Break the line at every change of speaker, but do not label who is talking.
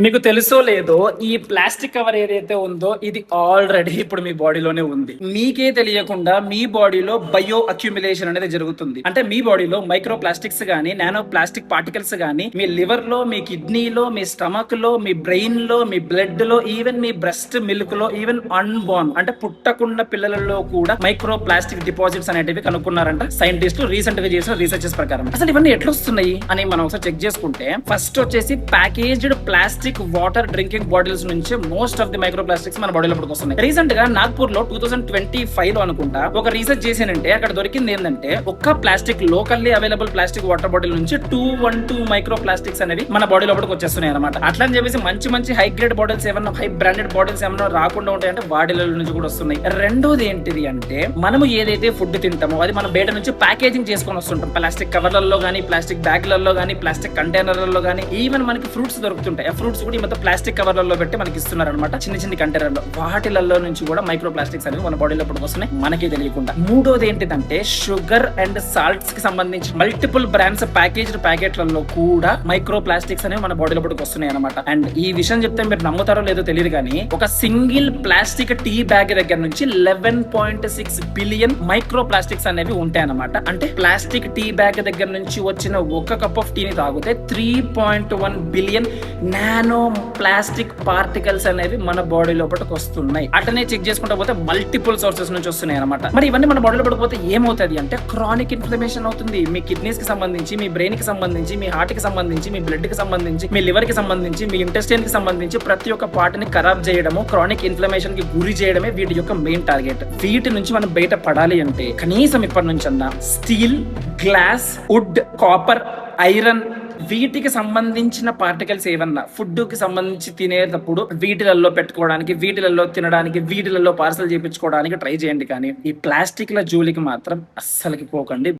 మీకు తెలుసో లేదో ఈ ప్లాస్టిక్ కవర్ ఏదైతే ఉందో ఇది ఆల్రెడీ ఇప్పుడు మీ బాడీలోనే ఉంది. మీకే తెలియకుండా మీ బాడీలో బయో అక్యుమిలేషన్ అనేది జరుగుతుంది. అంటే మీ బాడీలో మైక్రో ప్లాస్టిక్స్ గానీ నానో ప్లాస్టిక్ పార్టికల్స్ గానీ మీ లివర్ లో, మీ కిడ్నీలో, మీ స్టమక్ లో, మీ బ్రెయిన్ లో, మీ బ్లడ్ లో, ఈవెన్ మీ బ్రెస్ట్ మిల్క్ లో, ఈవెన్ అన్బోర్న్ అంటే పుట్టకున్న పిల్లలలో కూడా మైక్రో ప్లాస్టిక్ డిపాజిట్స్ అనేటివి కనుక్కున్నారంట సైంటిస్టులు రీసెంట్ గా చేసిన రీసెర్చెస్ ప్రకారం. అసలు ఇవన్నీ ఎట్లా వస్తున్నాయి అని మనం ఒకసారి చెక్ చేసుకుంటే ఫస్ట్ వచ్చేసి packaged plastic water drinking bottles నుంచి most of the micro plastics మన బాడీలో వస్తున్నాయి. రీసెంట్ గా నాగ్పూర్ లో 2025 లో అనుకుంటా ఒక రీసెర్చ్ చేసానంటే అక్కడ దొరికింది ఏంటంటే ఒక్క plastic locally available plastic water bottle నుంచి 212 మైక్రో ప్లాస్టిక్స్ అనేవి మన బాడీ లోపలికి వచ్చేస్తున్నాయి అనమాట. అట్లా అని చెప్పేసి మంచి మంచి హై గ్రేడ్ బాటిల్స్ ఏమన్నా హై బ్రాండెడ్ బాటిల్స్ ఏమన్నా రాకుండా ఉంటాయంటే వాటిల నుంచి కూడా వస్తున్నాయి. రెండోది ఏంటిది అంటే మనము ఏదైతే ఫుడ్ తింటామో అది మనం బయట నుంచి ప్యాకేజింగ్ చేసుకొని వస్తుంటాం. ప్లాస్టిక్ కవర్లలో గానీ, ప్లాస్టిక్ బ్యాగ్లలో గానీ, ప్లాస్టిక్ కంటైనర్లలో గానీ, ఈవెన్ మనకి ఫ్రూట్స్ దొరుకుతుంటాయి. ఆ ఫ్రూట్స్ కూడా ఈ మధ్య ప్లాస్టిక్ కవర్లలో పెట్టి మనకి ఇస్తున్నారు అనమాట, చిన్న చిన్న కంటైనర్లో. వాటిలలో నుంచి కూడా మైక్రో ప్లాస్టిక్స్ అనేవి మన బాడీలో వస్తున్నాయి మనకి తెలియకుండా. మూడోది ఏంటిదంటే షుగర్ అండ్ సాల్ట్స్ కి సంబంధించి మల్టిపుల్ బ్రాండ్స్ ప్యాకేజ్డ్ ప్యాకెట్లలో కూడా మైక్రో ప్లాస్టిక్స్ అనేవి మన బాడీలో వస్తున్నాయి అనమాట. అండ్ ఈ విషయం చెప్తే మీరు నమ్ముతారో లేదో తెలియదు కానీ ఒక సింగిల్ ప్లాస్టిక్ టీ బ్యాగ్ దగ్గర నుంచి 11.6 బిలియన్ మైక్రో ప్లాస్టిక్స్ అనేవి ఉంటాయి అనమాట. అంటే ప్లాస్టిక్ టీ బ్యాగ్ దగ్గర నుంచి వచ్చిన ఒక కప్ ఆఫ్ టీని తాగితే 3.1 బిలియన్ నానో ప్లాస్టిక్ పార్టికల్స్ అనేవి మన బాడీ లోపలికి వస్తున్నాయి. అటనే చెక్ చేసుకుంటా పోతే మల్టిపుల్ సోర్సెస్ నుంచి వస్తున్నాయి అనమాట. మరి ఇవన్నీ మన బాడీలో పడిపోతే ఏమవుతుంది అంటే క్రానిక్ ఇన్ఫ్లమేషన్ అవుతుంది. మీ కిడ్నీస్ కి సంబంధించి, మీ బ్రెయిన్ కి సంబంధించి, మీ హార్ట్ కి సంబంధించి, మీ బ్లడ్ కి సంబంధించి, మీ లివర్ కి సంబంధించి, మీ ఇంటెస్టైన్ కి సంబంధించి ప్రతి ఒక్క పార్ట్ ని ఖరాబ్ చేయడము, క్రానిక్ ఇన్ఫ్లమేషన్ కి గురి చేయడమే వీటి యొక్క మెయిన్ టార్గెట్. వీటి నుంచి మనం బయట పడాలి అంటే కనీసం ఇప్పటి నుంచి అన్నా steel, glass, wood, copper, iron వీటికి సంబంధించిన పార్టికల్స్ ఏమన్నా ఫుడ్ కి సంబంధించి తినేటప్పుడు వీటిలలో పెట్టుకోవడానికి, వీటిలలో తినడానికి, వీటిలలో పార్సల్ చేయించుకోవడానికి ట్రై చేయండి. కానీ ఈ ప్లాస్టిక్ల జోలికి మాత్రం అస్సలకి పోకండి.